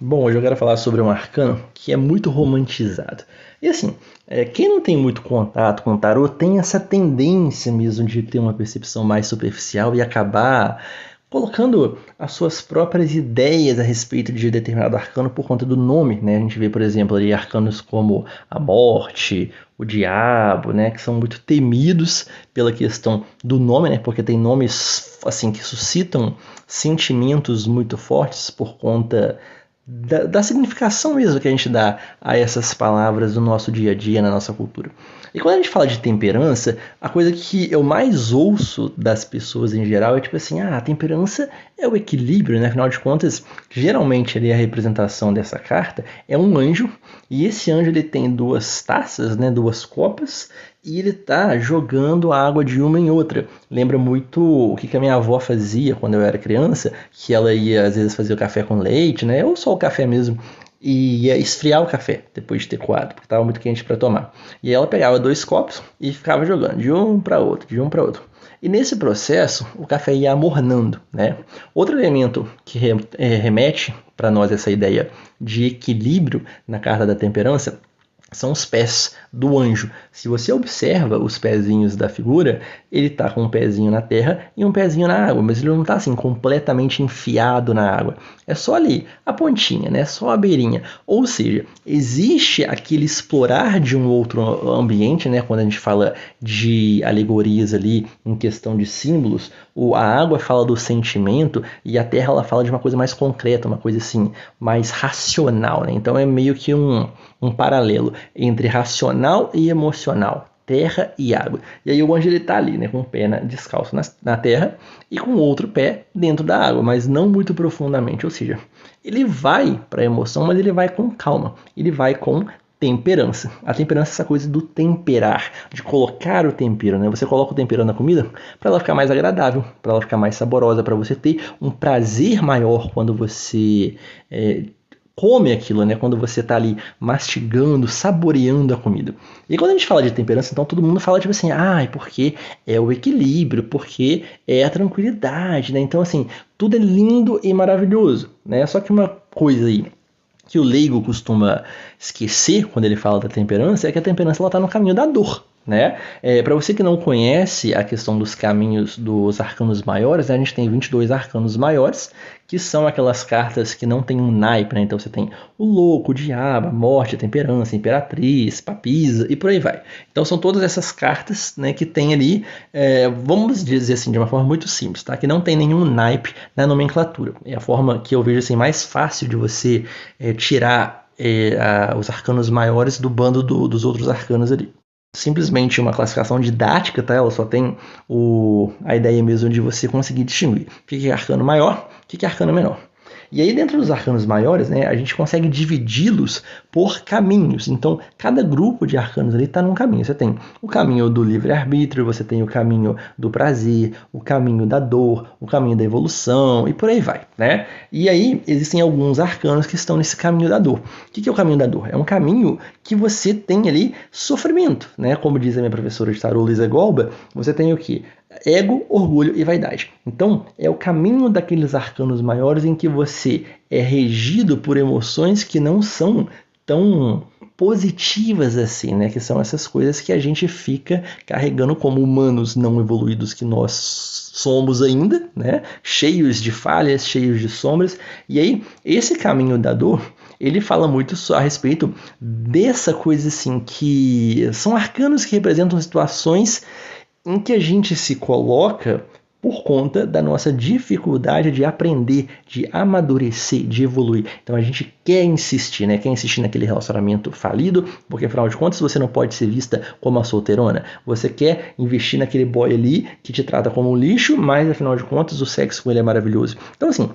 Bom, hoje eu quero falar sobre um arcano que é muito romantizado. E assim, quem não tem muito contato com o tarô tem essa tendência mesmo de ter uma percepção mais superficial e acabar colocando as suas próprias ideias a respeito de determinado arcano por conta do nome, né? A gente vê, por exemplo, ali arcanos como a morte, o diabo, né? Que são muito temidos pela questão do nome, né? Porque tem nomes assim que suscitam sentimentos muito fortes por conta da significação mesmo que a gente dá a essas palavras no nosso dia a dia, na nossa cultura. E quando a gente fala de temperança, a coisa que eu mais ouço das pessoas em geral é tipo assim, a temperança é o equilíbrio, né? Afinal de contas, geralmente ali a representação dessa carta é um anjo, e esse anjo ele tem duas taças, né? Duas copas, e ele tá jogando a água de uma em outra. Lembra muito o que a minha avó fazia quando eu era criança, que ela ia às vezes fazer o café com leite, né? Ou só o café mesmo, e ia esfriar o café depois de ter coado, porque estava muito quente para tomar. E aí ela pegava dois copos e ficava jogando de um para outro, de um para outro. E nesse processo, o café ia amornando, né? Outro elemento que remete para nós essa ideia de equilíbrio na carta da temperança são os pés do anjo. Se você observa os pezinhos da figura, ele está com um pezinho na terra e um pezinho na água, mas ele não está assim completamente enfiado na água. É só ali a pontinha, né? Só a beirinha. Ou seja, existe aquele explorar de um outro ambiente, né? Quando a gente fala de alegorias ali em questão de símbolos, a água fala do sentimento e a terra ela fala de uma coisa mais concreta, uma coisa assim mais racional, né? Então é meio que um paralelo entre racional e emocional, terra e água. E aí o anjo ele tá ali, né, com o pé descalço na terra e com o outro pé dentro da água, mas não muito profundamente, ou seja, ele vai para a emoção, mas ele vai com calma, ele vai com temperança. A temperança é essa coisa do temperar, de colocar o tempero, né? Você coloca o tempero na comida para ela ficar mais agradável, para ela ficar mais saborosa, para você ter um prazer maior quando você come aquilo, né? Quando você tá ali mastigando, saboreando a comida. E quando a gente fala de temperança, então todo mundo fala tipo assim, porque é o equilíbrio, porque é a tranquilidade, né? Então assim, tudo é lindo e maravilhoso, né? Só que uma coisa aí que o leigo costuma esquecer quando ele fala da temperança é que a temperança ela tá no caminho da dor, né? Para você que não conhece a questão dos caminhos dos arcanos maiores, né, a gente tem 22 arcanos maiores, que são aquelas cartas que não tem um naipe, né? Então você tem o louco, o diabo, a morte, a temperança, a imperatriz, papisa e por aí vai. Então são todas essas cartas, né, que tem ali, vamos dizer assim, de uma forma muito simples, tá? Que não tem nenhum naipe na nomenclatura. É a forma que eu vejo assim, mais fácil de você tirar os arcanos maiores do bando dos outros arcanos ali. Simplesmente uma classificação didática, tá? Ela só tem a ideia mesmo de você conseguir distinguir o que é arcano maior, o que é arcano menor. E aí dentro dos arcanos maiores, né, a gente consegue dividi-los por caminhos. Então, cada grupo de arcanos ali está num caminho. Você tem o caminho do livre-arbítrio, você tem o caminho do prazer, o caminho da dor, o caminho da evolução e por aí vai, né? E aí existem alguns arcanos que estão nesse caminho da dor. O que é o caminho da dor? É um caminho que você tem ali sofrimento, né? Como diz a minha professora de tarô, Lisa Golba, você tem o quê? Ego, orgulho e vaidade. Então, é o caminho daqueles arcanos maiores em que você é regido por emoções que não são tão positivas assim, né? Que são essas coisas que a gente fica carregando como humanos não evoluídos que nós somos ainda, né? Cheios de falhas, cheios de sombras. E aí, esse caminho da dor, ele fala muito a respeito dessa coisa assim, que são arcanos que representam situações em que a gente se coloca por conta da nossa dificuldade de aprender, de amadurecer, de evoluir. Então a gente quer insistir, né? Quer insistir naquele relacionamento falido, porque afinal de contas você não pode ser vista como a solteirona. Você quer investir naquele boy ali que te trata como um lixo, mas afinal de contas o sexo com ele é maravilhoso. Então assim,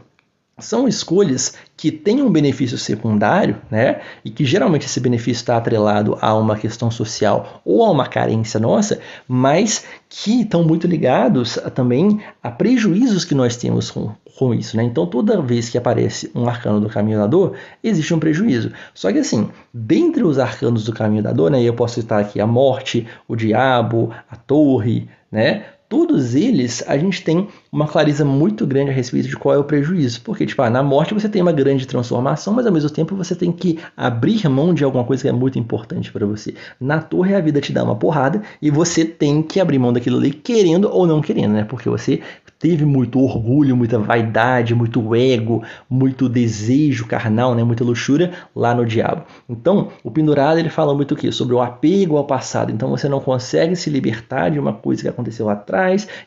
são escolhas que têm um benefício secundário, né? E que geralmente esse benefício está atrelado a uma questão social ou a uma carência nossa, mas que estão muito ligados também a prejuízos que nós temos com isso, né? Então toda vez que aparece um arcano do caminho da dor, existe um prejuízo. Só que assim, dentre os arcanos do caminho da dor, né? Eu posso citar aqui a morte, o diabo, a torre, né? todos eles a gente tem uma clareza muito grande a respeito de qual é o prejuízo. Porque, tipo, na morte você tem uma grande transformação, mas ao mesmo tempo você tem que abrir mão de alguma coisa que é muito importante para você. Na torre a vida te dá uma porrada e você tem que abrir mão daquilo ali, querendo ou não querendo, né? Porque você teve muito orgulho, muita vaidade, muito ego, muito desejo carnal, né? Muita luxúria lá no diabo. Então, o pendurado ele fala muito o quê? Sobre o apego ao passado. Então você não consegue se libertar de uma coisa que aconteceu lá atrás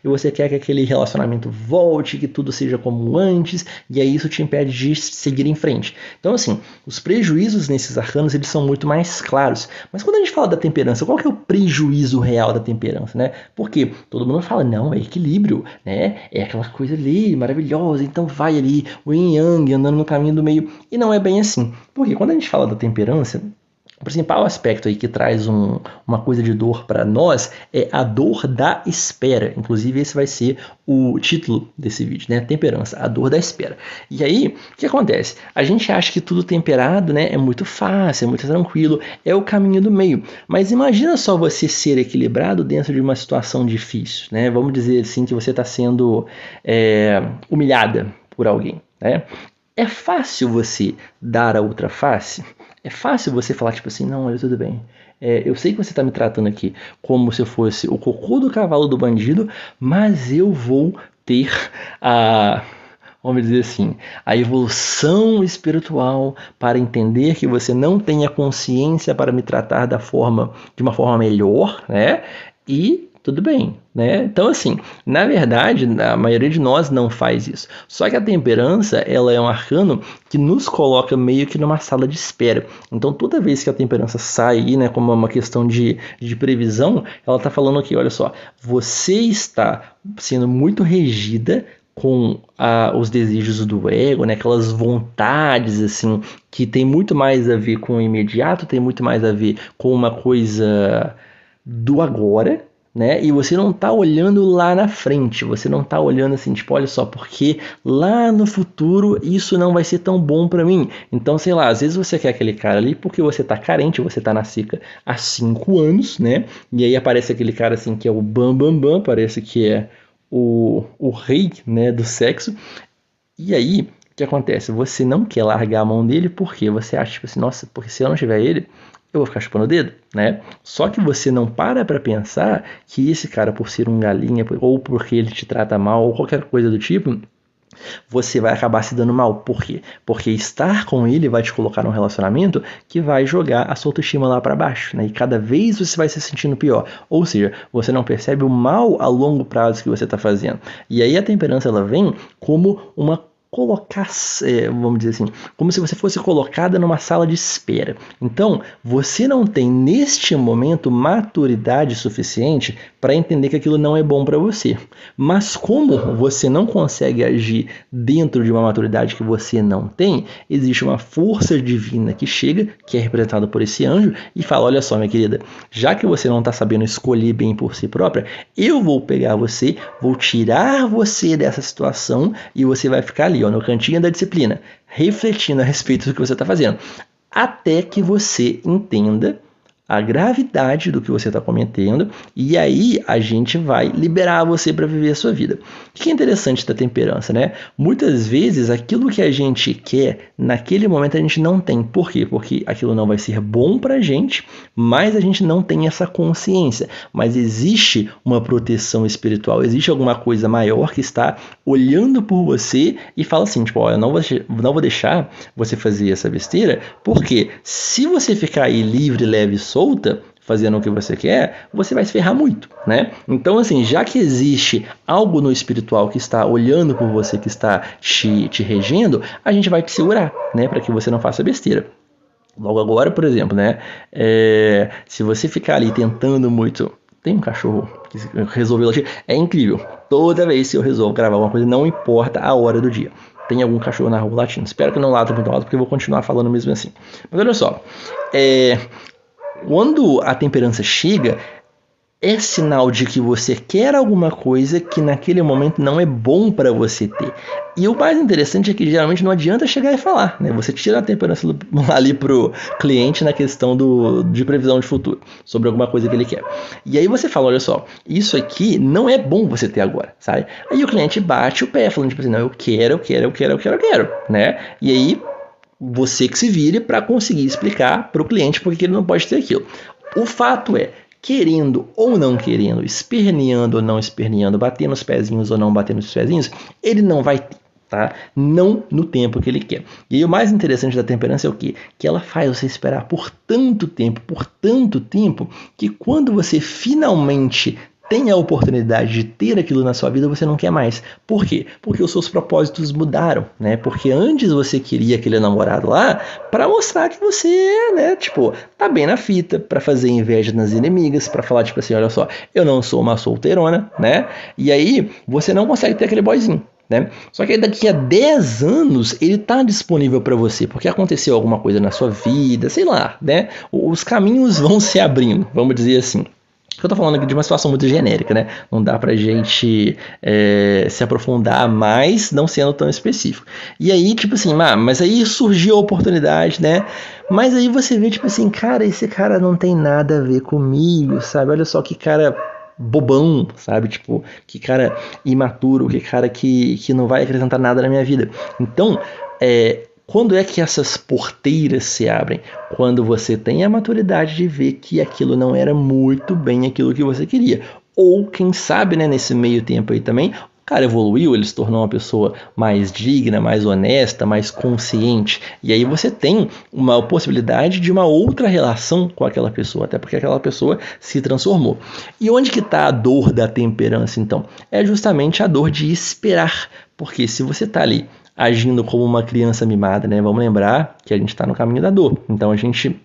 e você quer que aquele relacionamento volte, que tudo seja como antes, e aí isso te impede de seguir em frente. Então, assim, os prejuízos nesses arcanos eles são muito mais claros. Mas quando a gente fala da temperança, qual que é o prejuízo real da temperança, né? Porque todo mundo fala, não, é equilíbrio, né? É aquela coisa ali maravilhosa, então vai ali o yin yang andando no caminho do meio, e não é bem assim. Porque quando a gente fala da temperança, o principal aspecto aí que traz uma coisa de dor para nós é a dor da espera. Inclusive esse vai ser o título desse vídeo, né? Temperança, a dor da espera. E aí, o que acontece? A gente acha que tudo temperado, né, é muito fácil, é muito tranquilo, é o caminho do meio. Mas imagina só você ser equilibrado dentro de uma situação difícil, né? Vamos dizer assim que você está sendo humilhada por alguém, né? É fácil você dar a outra face? É fácil você falar, tipo assim, não, olha, tudo bem. Eu sei que você está me tratando aqui como se eu fosse o cocô do cavalo do bandido, mas eu vou ter vamos dizer assim, a evolução espiritual para entender que você não tem a consciência para me tratar de uma forma melhor, né? E tudo bem, né? Então, assim, na verdade, a maioria de nós não faz isso. Só que a temperança, ela é um arcano que nos coloca meio que numa sala de espera. Então, toda vez que a temperança sai aí, né, como uma questão de previsão, ela está falando aqui, olha só, você está sendo muito regida com os desejos do ego, né? Aquelas vontades assim que tem muito mais a ver com o imediato, tem muito mais a ver com uma coisa do agora, né? E você não tá olhando lá na frente, você não tá olhando assim, tipo, olha só, porque lá no futuro isso não vai ser tão bom para mim. Então, sei lá, às vezes você quer aquele cara ali porque você tá carente, você tá na seca há 5 anos, né? E aí aparece aquele cara assim que é o bam bam bam, parece que é o rei, né, do sexo. E aí, o que acontece? Você não quer largar a mão dele porque você acha, tipo assim, nossa, porque se eu não tiver ele, eu vou ficar chupando o dedo, né? Só que você não para pensar que esse cara, por ser um galinha, ou porque ele te trata mal, ou qualquer coisa do tipo, você vai acabar se dando mal. Por quê? Porque estar com ele vai te colocar num relacionamento que vai jogar a sua autoestima lá para baixo, né? E cada vez você vai se sentindo pior. Ou seja, você não percebe o mal a longo prazo que você está fazendo. E aí a temperança ela vem como uma vamos dizer assim, como se você fosse colocada numa sala de espera. Então, você não tem neste momento maturidade suficiente para entender que aquilo não é bom para você. Mas como você não consegue agir dentro de uma maturidade que você não tem, existe uma força divina que chega, que é representada por esse anjo, e fala, olha só, minha querida, já que você não está sabendo escolher bem por si própria, eu vou pegar você, vou tirar você dessa situação e você vai ficar ali, ó, no cantinho da disciplina, refletindo a respeito do que você está fazendo, até que você entenda a gravidade do que você está cometendo, e aí a gente vai liberar você para viver a sua vida. O que é interessante da temperança, né? Muitas vezes aquilo que a gente quer, naquele momento a gente não tem. Por quê? Porque aquilo não vai ser bom para a gente, mas a gente não tem essa consciência. Mas existe uma proteção espiritual, existe alguma coisa maior que está olhando por você e fala assim, tipo, ó, eu não vou deixar você fazer essa besteira, porque se você ficar aí livre, leve e solta, fazendo o que você quer, você vai se ferrar muito, né? Então, assim, já que existe algo no espiritual que está olhando por você, que está te regendo, a gente vai te segurar, né? Para que você não faça besteira. Logo agora, por exemplo, né? Se você ficar ali tentando muito... Tem um cachorro que resolveu latir. É incrível. Toda vez que eu resolvo gravar uma coisa, não importa a hora do dia, tem algum cachorro na rua latindo. Espero que não lata muito alto, porque eu vou continuar falando mesmo assim. Mas olha só. Quando a temperança chega, é sinal de que você quer alguma coisa que naquele momento não é bom para você ter. E o mais interessante é que geralmente não adianta chegar e falar, né? Você tira a temperança ali pro cliente na questão de previsão de futuro, sobre alguma coisa que ele quer. E aí você fala, olha só, isso aqui não é bom você ter agora, sabe? Aí o cliente bate o pé, falando tipo assim, não, eu quero, né? E aí você que se vire para conseguir explicar para o cliente por que ele não pode ter aquilo. O fato é, querendo ou não querendo, esperneando ou não esperneando, batendo os pezinhos ou não batendo os pezinhos, ele não vai ter, tá? Não no tempo que ele quer. E aí, o mais interessante da temperança é o quê? Que ela faz você esperar por tanto tempo, que quando você finalmente tem a oportunidade de ter aquilo na sua vida, você não quer mais. Por quê? Porque os seus propósitos mudaram, né? Porque antes você queria aquele namorado lá para mostrar que você, né, tipo, tá bem na fita, para fazer inveja nas inimigas, para falar tipo assim, olha só, eu não sou uma solteirona, né? E aí você não consegue ter aquele boyzinho. Né? Só que daqui a 10 anos ele está disponível para você, porque aconteceu alguma coisa na sua vida, sei lá, né? Os caminhos vão se abrindo, vamos dizer assim. Eu tô falando aqui de uma situação muito genérica, né? Não dá pra gente se aprofundar mais, não sendo tão específico. E aí, tipo assim, mas aí surgiu a oportunidade, né? Mas aí você vê, tipo assim, cara, esse cara não tem nada a ver comigo, sabe? Olha só que cara bobão, sabe? Tipo, que cara imaturo, que cara que não vai acrescentar nada na minha vida. Então, quando é que essas porteiras se abrem? Quando você tem a maturidade de ver que aquilo não era muito bem aquilo que você queria. Ou, quem sabe, né, nesse meio tempo aí também, o cara evoluiu, ele se tornou uma pessoa mais digna, mais honesta, mais consciente. E aí você tem uma possibilidade de uma outra relação com aquela pessoa, até porque aquela pessoa se transformou. E onde que está a dor da temperança, então? É justamente a dor de esperar. Porque se você está ali agindo como uma criança mimada, né? Vamos lembrar que a gente está no caminho da dor. Então a gente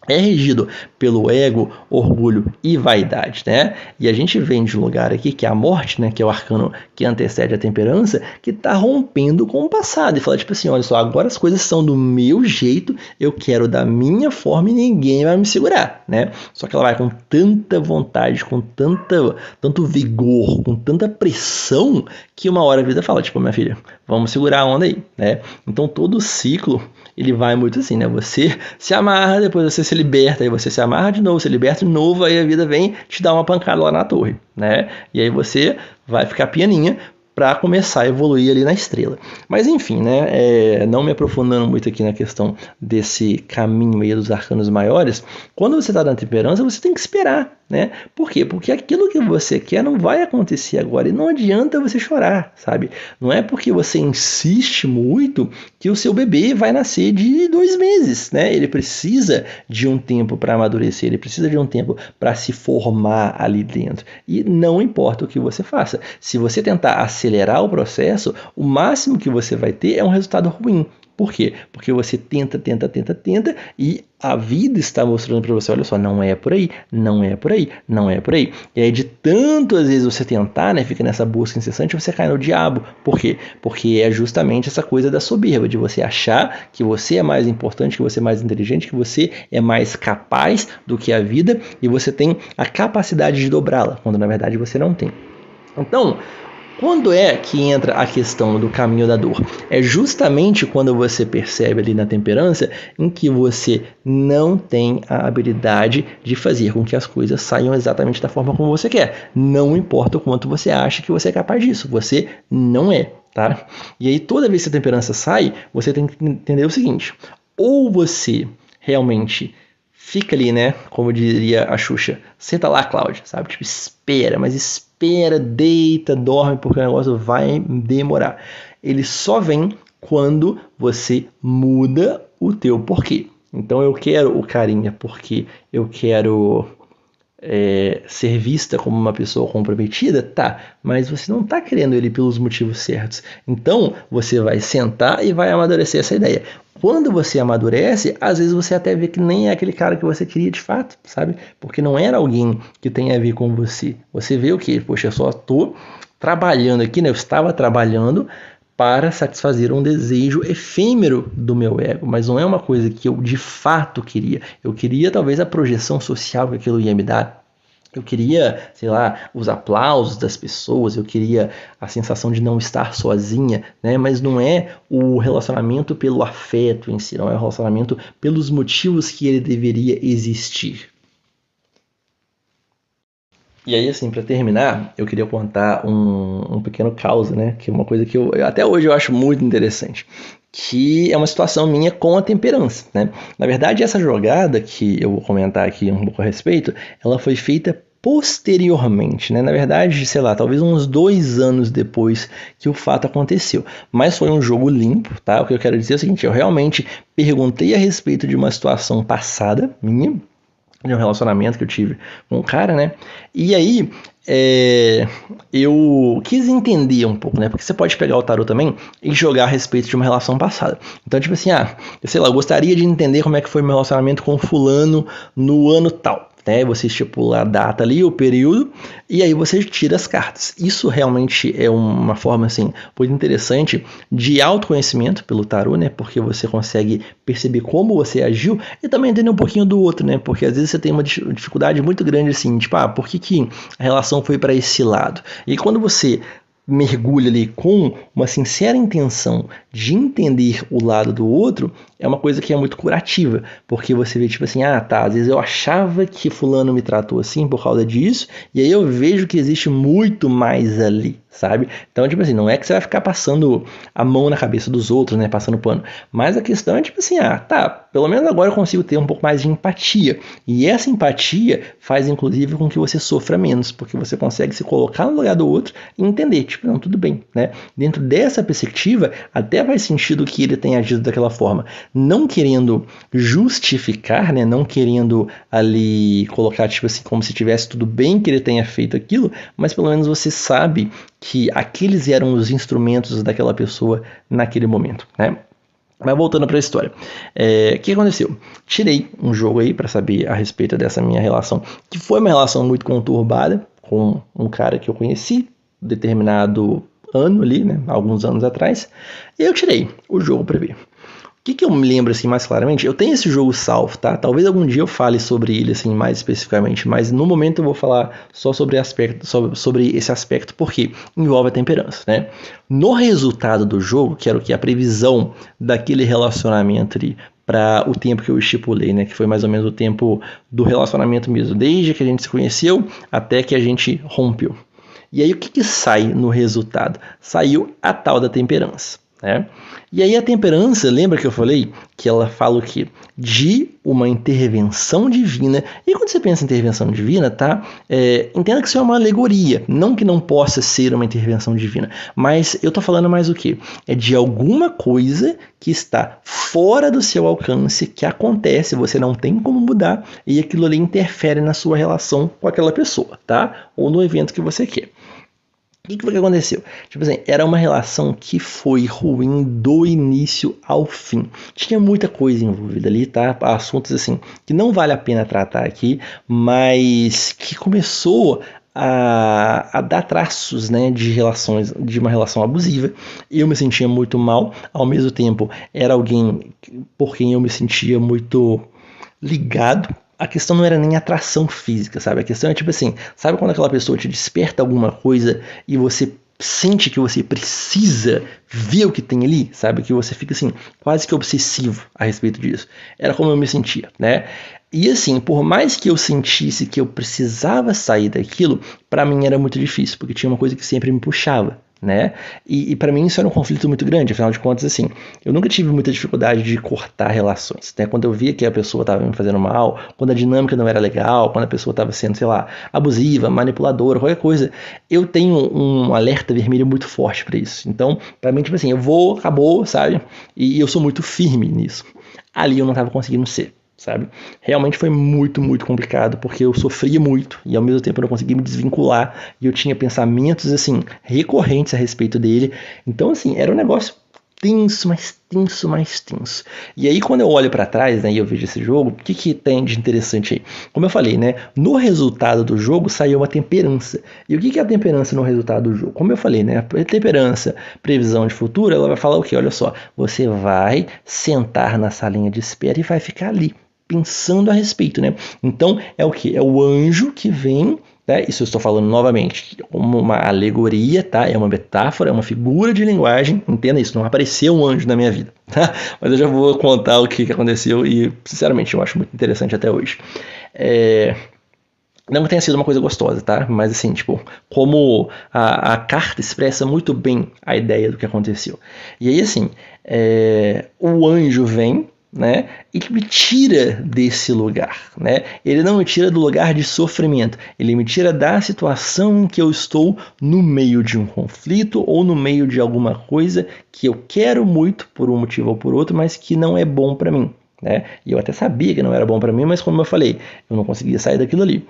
é regido pelo ego, orgulho e vaidade, né? E a gente vem de um lugar aqui que é a morte, né? Que é o arcano que antecede a temperança, que está rompendo com o passado e fala tipo assim, olha só, agora as coisas são do meu jeito, eu quero da minha forma e ninguém vai me segurar, né? Só que ela vai com tanta vontade, com tanto vigor, com tanta pressão que uma hora a vida fala, tipo, minha filha, vamos segurar a onda aí, né? Então todo o ciclo ele vai muito assim, né? Você se amarra, depois você se liberta, aí você se amarra de novo, se liberta de novo, aí a vida vem te dar uma pancada lá na torre, né? E aí você vai ficar pianinha para começar a evoluir ali na estrela. Mas enfim, né? Não me aprofundando muito aqui na questão desse caminho aí dos arcanos maiores, quando você está na temperança, você tem que esperar, né? Por quê? Porque aquilo que você quer não vai acontecer agora e não adianta você chorar, sabe? Não é porque você insiste muito que o seu bebê vai nascer de 2 meses, né? Ele precisa de um tempo para amadurecer, ele precisa de um tempo para se formar ali dentro. E não importa o que você faça. Se você tentar acelerar o processo, o máximo que você vai ter é um resultado ruim. Por quê? Porque você tenta e a vida está mostrando para você, olha só, não é por aí. E aí de tanto às vezes você tentar, né, fica nessa busca incessante, você cai no diabo. Por quê? Porque é justamente essa coisa da soberba, de você achar que você é mais importante, que você é mais inteligente, que você é mais capaz do que a vida e você tem a capacidade de dobrá-la, quando na verdade você não tem. Então, quando é que entra a questão do caminho da dor? É justamente quando você percebe ali na temperança em que você não tem a habilidade de fazer com que as coisas saiam exatamente da forma como você quer. Não importa o quanto você acha que você é capaz disso, você não é, tá? E aí toda vez que a temperança sai, você tem que entender o seguinte, ou você realmente fica ali, né, como diria a Xuxa, senta lá, Cláudia, sabe? Tipo, espera, deita, dorme, porque o negócio vai demorar. Ele só vem quando você muda o teu porquê. Então eu quero o carinha porque eu quero ser vista como uma pessoa comprometida, tá, mas você não está querendo ele pelos motivos certos. Então você vai sentar e vai amadurecer essa ideia. Quando você amadurece, às vezes você até vê que nem é aquele cara que você queria de fato, sabe? Porque não era alguém que tem a ver com você. Você vê o quê? Poxa, eu só estou trabalhando aqui, né? Eu estava trabalhando para satisfazer um desejo efêmero do meu ego, mas não é uma coisa que eu de fato queria. Eu queria talvez a projeção social que aquilo ia me dar. Eu queria, sei lá, os aplausos das pessoas, eu queria a sensação de não estar sozinha, né? Mas não é o relacionamento pelo afeto em si, não é o relacionamento pelos motivos que ele deveria existir. E aí, assim, para terminar, eu queria contar um pequeno caos, né? Que é uma coisa que até hoje eu acho muito interessante. Que é uma situação minha com a temperança, né? Na verdade, essa jogada que eu vou comentar aqui um pouco a respeito, ela foi feita posteriormente, né? Na verdade, sei lá, talvez uns 2 anos depois que o fato aconteceu. Mas foi um jogo limpo, tá? O que eu quero dizer é o seguinte, eu realmente perguntei a respeito de uma situação passada minha, de um relacionamento que eu tive com um cara, né? E aí eu quis entender um pouco, né? Porque você pode pegar o tarô também e jogar a respeito de uma relação passada. Então, tipo assim, eu sei lá, eu gostaria de entender como é que foi meu relacionamento com fulano no ano tal. Né? Você estipula a data ali, o período, e aí você tira as cartas. Isso realmente é uma forma assim muito interessante de autoconhecimento pelo tarô, né? Porque você consegue perceber como você agiu e também entender um pouquinho do outro, né? Porque às vezes você tem uma dificuldade muito grande assim, tipo, por que a relação foi para esse lado? E quando você mergulha ali com uma sincera intenção de entender o lado do outro, é uma coisa que é muito curativa, porque você vê tipo assim, tá, às vezes eu achava que fulano me tratou assim por causa disso, e aí eu vejo que existe muito mais ali, sabe? Então, tipo assim, não é que você vai ficar passando a mão na cabeça dos outros, né, passando pano, mas a questão é tipo assim, tá, pelo menos agora eu consigo ter um pouco mais de empatia, e essa empatia faz inclusive com que você sofra menos, porque você consegue se colocar no lugar do outro e entender, tipo, não, tudo bem, né? Dentro dessa perspectiva, até faz sentido que ele tenha agido daquela forma, não querendo justificar, né? Não querendo ali colocar, tipo assim, como se tivesse tudo bem que ele tenha feito aquilo, mas pelo menos você sabe que aqueles eram os instrumentos daquela pessoa naquele momento, né? Mas voltando para a história, o que aconteceu? Tirei um jogo aí para saber a respeito dessa minha relação, que foi uma relação muito conturbada com um cara que eu conheci determinado ano ali, né, alguns anos atrás, e eu tirei o jogo para ver. O que eu me lembro assim mais claramente? Eu tenho esse jogo salvo, tá? Talvez algum dia eu fale sobre ele assim mais especificamente, mas no momento eu vou falar só sobre esse aspecto porque envolve a temperança, né? No resultado do jogo, que era o que a previsão daquele relacionamento ali para o tempo que eu estipulei, né? Que foi mais ou menos o tempo do relacionamento mesmo, desde que a gente se conheceu até que a gente rompeu. E aí o que sai no resultado? Saiu a tal da temperança, né? E aí a temperança, lembra que eu falei que ela fala o quê? De uma intervenção divina. E quando você pensa em intervenção divina, tá? Entenda que isso é uma alegoria, não que não possa ser uma intervenção divina, mas eu tô falando mais o quê? É de alguma coisa que está fora do seu alcance, que acontece, você não tem como mudar, e aquilo ali interfere na sua relação com aquela pessoa, tá? Ou no evento que você quer. O que foi que aconteceu? Tipo assim, era uma relação que foi ruim do início ao fim. Tinha muita coisa envolvida ali, tá? Assuntos assim que não vale a pena tratar aqui, mas que começou a dar traços, né, de uma relação abusiva. Eu me sentia muito mal, ao mesmo tempo era alguém por quem eu me sentia muito ligado. A questão não era nem atração física, sabe? A questão é tipo assim, sabe quando aquela pessoa te desperta alguma coisa e você sente que você precisa ver o que tem ali, sabe? Que você fica assim, quase que obsessivo a respeito disso. Era como eu me sentia, né? E assim, por mais que eu sentisse que eu precisava sair daquilo, para mim era muito difícil, porque tinha uma coisa que sempre me puxava, né? E para mim isso era um conflito muito grande, afinal de contas, assim, eu nunca tive muita dificuldade de cortar relações, né? Quando eu via que a pessoa estava me fazendo mal, quando a dinâmica não era legal, quando a pessoa estava sendo, sei lá, abusiva, manipuladora, qualquer coisa, eu tenho um alerta vermelho muito forte para isso. Então, para mim, tipo assim, acabou, sabe? E eu sou muito firme nisso. Ali eu não estava conseguindo ser, sabe? Realmente foi muito, muito complicado, porque eu sofria muito e ao mesmo tempo eu não conseguia me desvincular e eu tinha pensamentos, assim, recorrentes a respeito dele. Então, assim, era um negócio tenso, mais tenso, mais tenso. E aí, quando eu olho para trás, né, e eu vejo esse jogo, o que tem de interessante aí? Como eu falei, né, no resultado do jogo saiu uma temperança. E o que é a temperança no resultado do jogo? Como eu falei, né, a temperança, previsão de futuro, ela vai falar o quê? Olha só, você vai sentar na salinha de espera e vai ficar ali. pensando a respeito, né? Então, é o que? É o anjo que vem, né? Isso eu estou falando novamente como uma alegoria, tá? É uma metáfora, é uma figura de linguagem, entenda isso, não apareceu um anjo na minha vida, tá? Mas eu já vou contar o que aconteceu e, sinceramente, eu acho muito interessante até hoje. Não que tenha sido uma coisa gostosa, tá? Mas assim, tipo, como a carta expressa muito bem a ideia do que aconteceu. E aí, assim, o anjo vem, né? E me tira desse lugar, né? Ele não me tira do lugar de sofrimento. Ele me tira da situação em que eu estou no meio de um conflito ou no meio de alguma coisa que eu quero muito por um motivo ou por outro, mas que não é bom para mim. Né? E eu até sabia que não era bom para mim, mas como eu falei, eu não conseguia sair daquilo ali.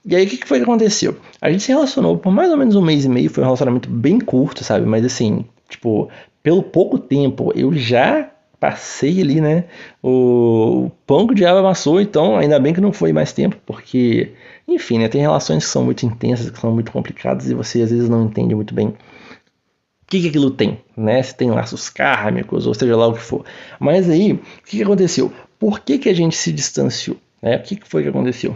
E aí o que foi que aconteceu? A gente se relacionou por mais ou menos 1 mês e meio, foi um relacionamento bem curto, sabe? Mas assim, tipo, pelo pouco tempo eu já passei ali, né? O pão que o diabo amassou, então ainda bem que não foi mais tempo, porque, enfim, né? Tem relações que são muito intensas, que são muito complicadas e você às vezes não entende muito bem o que aquilo tem, né? Se tem laços kármicos, ou seja lá o que for. Mas aí, o que aconteceu? Por que a gente se distanciou? O que foi que aconteceu?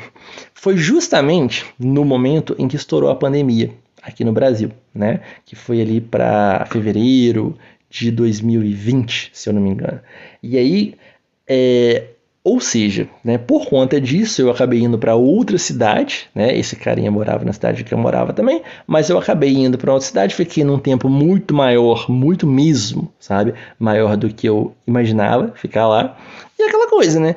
Foi justamente no momento em que estourou a pandemia aqui no Brasil, né? Que foi ali para fevereiro de 2020, se eu não me engano. E aí, ou seja, né, por conta disso eu acabei indo para outra cidade, né? Esse carinha morava na cidade que eu morava também, mas eu acabei indo para outra cidade, fiquei num tempo muito maior, muito mesmo, sabe? Maior do que eu imaginava ficar lá. E aquela coisa, né?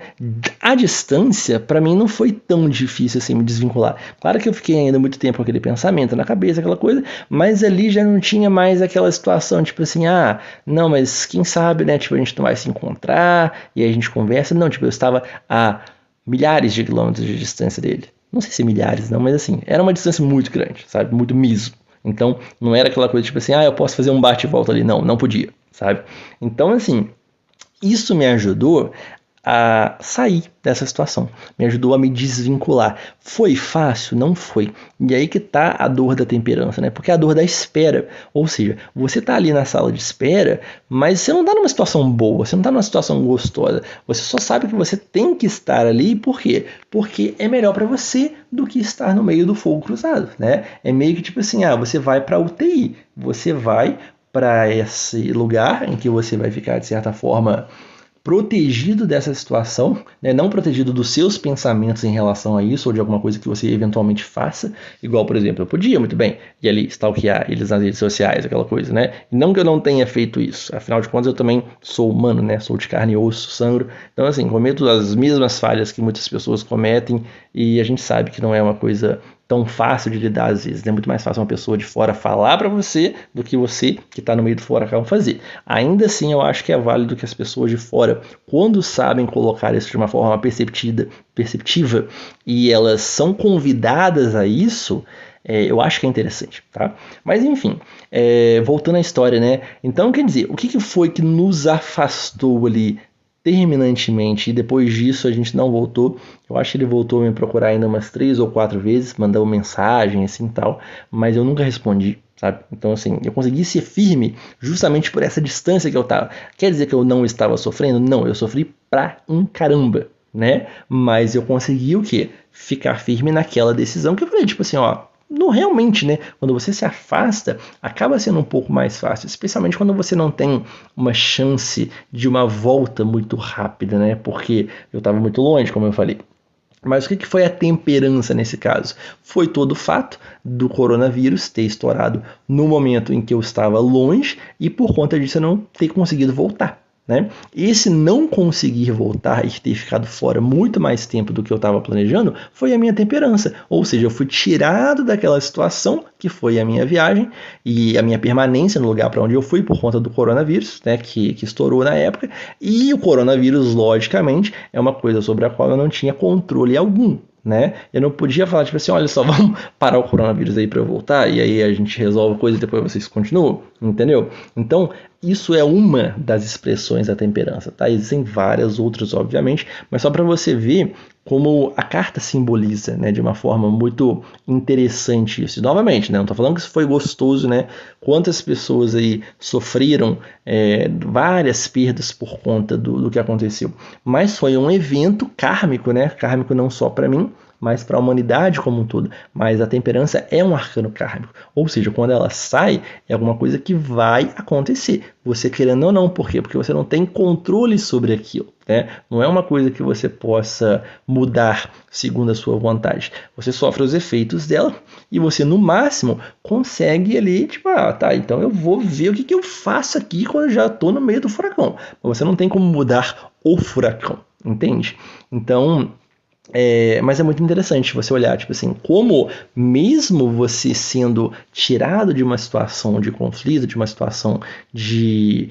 A distância, para mim, não foi tão difícil assim me desvincular. Claro que eu fiquei ainda muito tempo com aquele pensamento na cabeça, aquela coisa, mas ali já não tinha mais aquela situação, tipo assim, não, mas quem sabe, né? Tipo, a gente não vai se encontrar e aí a gente conversa. Não, tipo, eu estava a milhares de quilômetros de distância dele. Não sei se milhares, não, mas assim, era uma distância muito grande, sabe? Muito mesmo. Então, não era aquela coisa tipo assim, eu posso fazer um bate e volta ali. Não, não podia, sabe? Então, assim, isso me ajudou a sair dessa situação, me ajudou a me desvincular. Foi fácil? Não foi. E aí que tá a dor da temperança, né? Porque é a dor da espera. Ou seja, você tá ali na sala de espera, mas você não tá numa situação boa, você não tá numa situação gostosa. Você só sabe que você tem que estar ali, por quê? Porque é melhor para você do que estar no meio do fogo cruzado, né? É meio que tipo assim, você vai para UTI, você vai para esse lugar em que você vai ficar, de certa forma, protegido dessa situação, né? Não protegido dos seus pensamentos em relação a isso ou de alguma coisa que você eventualmente faça, igual, por exemplo, eu podia muito bem ir ali stalkear eles nas redes sociais, aquela coisa, né? E não que eu não tenha feito isso, afinal de contas eu também sou humano, né? Sou de carne e osso, sangue, então assim, cometo as mesmas falhas que muitas pessoas cometem e a gente sabe que não é uma coisa tão fácil de lidar às vezes. É muito mais fácil uma pessoa de fora falar para você do que você que está no meio do furacão fazer. Ainda assim, eu acho que é válido que as pessoas de fora, quando sabem colocar isso de uma forma perceptiva e elas são convidadas a isso, eu acho que é interessante, tá? Mas enfim, voltando à história, né? Então, quer dizer, o que foi que nos afastou ali terminantemente e depois disso a gente não voltou. Eu acho que ele voltou a me procurar ainda umas 3 ou 4 vezes, mandou mensagem assim tal, mas eu nunca respondi, sabe? Então assim, eu consegui ser firme justamente por essa distância que eu tava. Quer dizer que eu não estava sofrendo? Não, eu sofri pra um caramba, né? Mas eu consegui o quê? Ficar firme naquela decisão que eu falei, tipo assim, não, realmente, né? Quando você se afasta, acaba sendo um pouco mais fácil, especialmente quando você não tem uma chance de uma volta muito rápida, né? Porque eu estava muito longe, como eu falei. Mas o que foi a temperança nesse caso? Foi todo o fato do coronavírus ter estourado no momento em que eu estava longe e por conta disso eu não ter conseguido voltar. Né? Esse não conseguir voltar e ter ficado fora muito mais tempo do que eu estava planejando foi a minha temperança, ou seja, eu fui tirado daquela situação que foi a minha viagem e a minha permanência no lugar para onde eu fui por conta do coronavírus, né, que estourou na época, e o coronavírus, logicamente, é uma coisa sobre a qual eu não tinha controle algum. Né? Eu não podia falar, tipo assim, olha só, vamos parar o coronavírus aí para eu voltar e aí a gente resolve a coisa e depois vocês continuam, entendeu? Então, isso é uma das expressões da temperança, tá? Existem várias outras, obviamente, mas só para você ver como a carta simboliza, né, de uma forma muito interessante isso. E, novamente, né, não estou falando que isso foi gostoso, né? Quantas pessoas aí sofreram várias perdas por conta do que aconteceu. Mas foi um evento kármico, né? Kármico não só para mim, mas para a humanidade como um todo. Mas a temperança é um arcano kármico. Ou seja, quando ela sai, é alguma coisa que vai acontecer. Você querendo ou não. Por quê? Porque você não tem controle sobre aquilo. Né? Não é uma coisa que você possa mudar segundo a sua vontade. Você sofre os efeitos dela e você, no máximo, consegue ali, tipo, tá, então eu vou ver o que eu faço aqui quando eu já estou no meio do furacão. Mas você não tem como mudar o furacão, entende? Então, mas é muito interessante você olhar, tipo assim, como mesmo você sendo tirado de uma situação de conflito, de uma situação de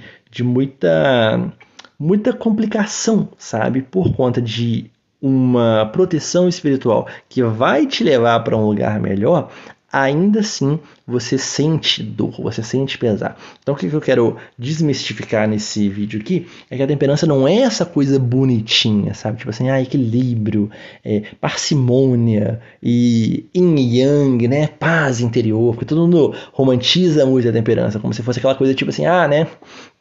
muita complicação, sabe? Por conta de uma proteção espiritual que vai te levar para um lugar melhor, ainda assim você sente dor, você sente pesar. Então o que eu quero desmistificar nesse vídeo aqui é que a temperança não é essa coisa bonitinha, sabe? Tipo assim, equilíbrio, parcimônia e yin e yang, né? Paz interior, porque todo mundo romantiza muito a temperança, como se fosse aquela coisa tipo assim, né?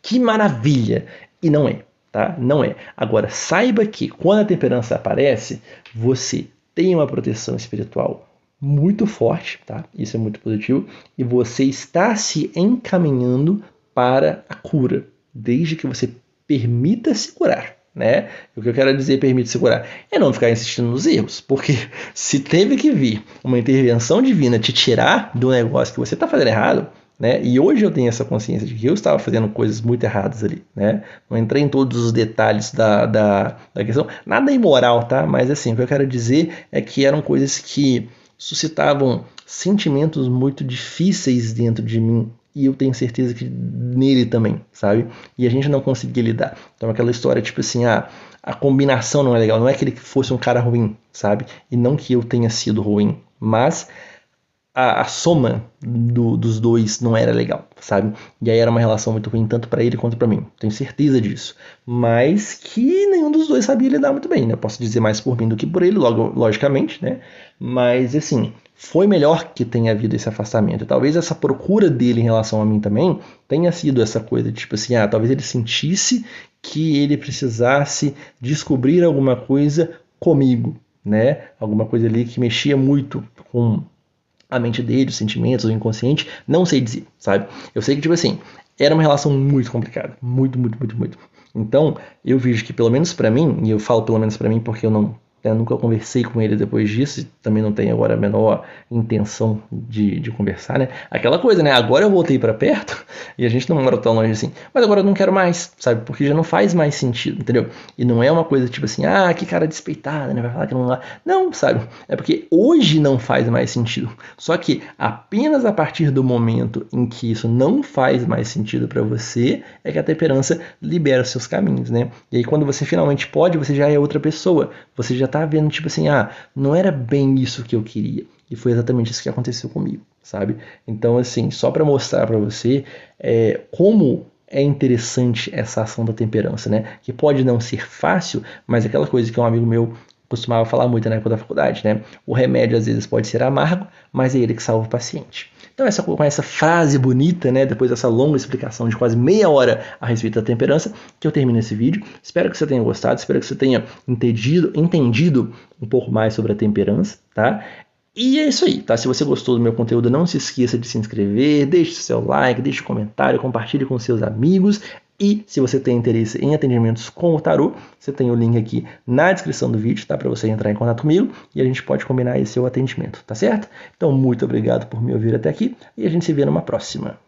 Que maravilha! E não é, tá? Não é. Agora, saiba que quando a temperança aparece, você tem uma proteção espiritual muito forte, tá? Isso é muito positivo. E você está se encaminhando para a cura, desde que você permita se curar, né? O que eu quero dizer permite se curar é não ficar insistindo nos erros, porque se teve que vir uma intervenção divina te tirar do negócio que você está fazendo errado, né? E hoje eu tenho essa consciência de que eu estava fazendo coisas muito erradas ali, né? Não entrei em todos os detalhes da questão, nada imoral, tá? Mas assim, o que eu quero dizer é que eram coisas que suscitavam sentimentos muito difíceis dentro de mim e eu tenho certeza que nele também, sabe? E a gente não conseguia lidar. Então aquela história tipo assim, a combinação não é legal, não é que ele fosse um cara ruim, sabe? E não que eu tenha sido ruim, mas a soma dos dois não era legal, sabe? E aí era uma relação muito ruim tanto para ele quanto para mim. Tenho certeza disso. Mas que nenhum dos dois sabia lidar muito bem, né? Eu posso dizer mais por mim do que por ele, logicamente, né? Mas assim, foi melhor que tenha havido esse afastamento. Talvez essa procura dele em relação a mim também tenha sido essa coisa de tipo assim, talvez ele sentisse que ele precisasse descobrir alguma coisa comigo, né? Alguma coisa ali que mexia muito com a mente dele, os sentimentos, o inconsciente, não sei dizer, sabe? Eu sei que, tipo assim, era uma relação muito complicada, muito, muito, muito, muito. Então, eu vejo que, pelo menos pra mim, e eu falo pelo menos pra mim porque eu nunca conversei com ele depois disso, e também não tenho agora a menor intenção de conversar, né? Aquela coisa, né? Agora eu voltei pra perto e a gente não mora tão longe assim, mas agora eu não quero mais, sabe? Porque já não faz mais sentido, entendeu? E não é uma coisa tipo assim, que cara despeitada, né? Vai falar que não dá. Não, sabe? É porque hoje não faz mais sentido. Só que apenas a partir do momento em que isso não faz mais sentido pra você, é que a temperança libera os seus caminhos, né? E aí quando você finalmente pode, você já é outra pessoa. Você já tá vendo, tipo assim, não era bem isso que eu queria. E foi exatamente isso que aconteceu comigo, sabe? Então, assim, só para mostrar para você como é interessante essa ação da temperança, né? Que pode não ser fácil, mas aquela coisa que um amigo meu costumava falar muito na época da faculdade, né? O remédio às vezes pode ser amargo, mas é ele que salva o paciente. Então, com essa frase bonita, né, depois dessa longa explicação de quase meia hora a respeito da temperança, que eu termino esse vídeo. Espero que você tenha gostado, espero que você tenha entendido um pouco mais sobre a temperança, tá? E é isso aí, tá? Se você gostou do meu conteúdo, não se esqueça de se inscrever, deixe seu like, deixe um comentário, compartilhe com seus amigos. E se você tem interesse em atendimentos com o tarô, você tem o link aqui na descrição do vídeo, tá? Para você entrar em contato comigo e a gente pode combinar esse seu atendimento, tá certo? Então, muito obrigado por me ouvir até aqui e a gente se vê numa próxima.